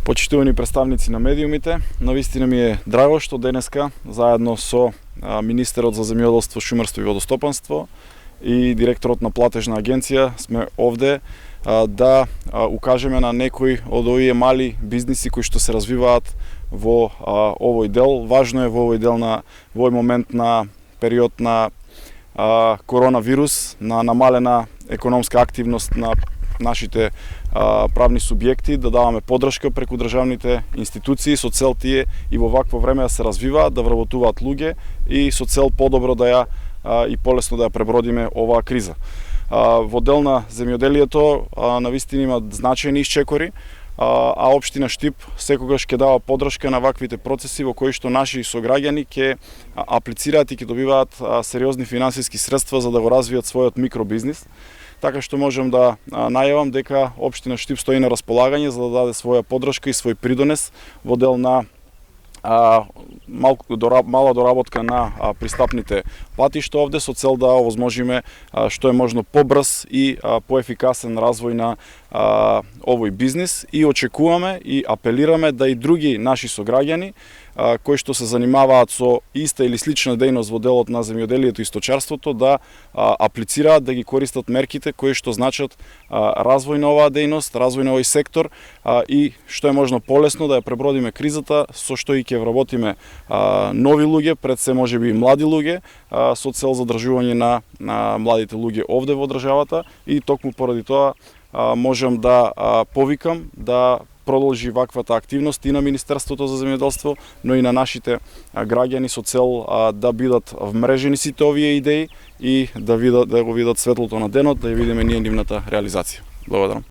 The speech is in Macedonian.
Почитувани представници на медиумите, навистина ми е драго што денеска заедно со министерот за земјоделство, шумарство и водостопанство и директорот на платежна агенција сме овде да укажеме на некои од овие мали бизниси кои што се развиваат во овој дел. Важно е во овој дел на овој момент на период на коронавирус, на намалена економска активност на нашите правни субјекти, да даваме поддршка преку државните институции со цел тие и во вакво време да се развиваат, да вработуваат луѓе и со цел подобро да ја и полесно да ја пребродиме оваа криза. Во дел на земјоделието навистина има значајни исчекори, а општина Штип секогаш ќе дава поддршка на ваквите процеси во кои што наши сограѓани ќе аплицираат и ќе добиваат сериозни финансиски средства за да го развијат својот микробизнис. Така што можам да најавам дека општина Штип стои на располагање за да даде своја поддршка и свој придонес во дел на мала доработка на пристапните патишта овде со цел да овозможиме што е можно побрз и поефикасен развој на овој бизнис и очекуваме и апелираме да и други наши сограѓани кои што се занимаваат со иста или слична дејност во делот на земјоделието и сточарството да аплицираат, да ги користат мерките кои што значат развој на оваа дејност, развој на овој сектор и што е можно полесно да ја пребродиме кризата, со што и ќе вработиме нови луѓе, пред се можеби и млади луѓе, со цел задржување на младите луѓе овде во државата и токму поради тоа можам да повикам да продолжи ваквата активност и на Министерството за земјоделство, но и на нашите граѓани со цел да бидат вмрежени сите овие идеи и да го видат светлото на денот, да ја видиме ние нивната реализација. Благодарам.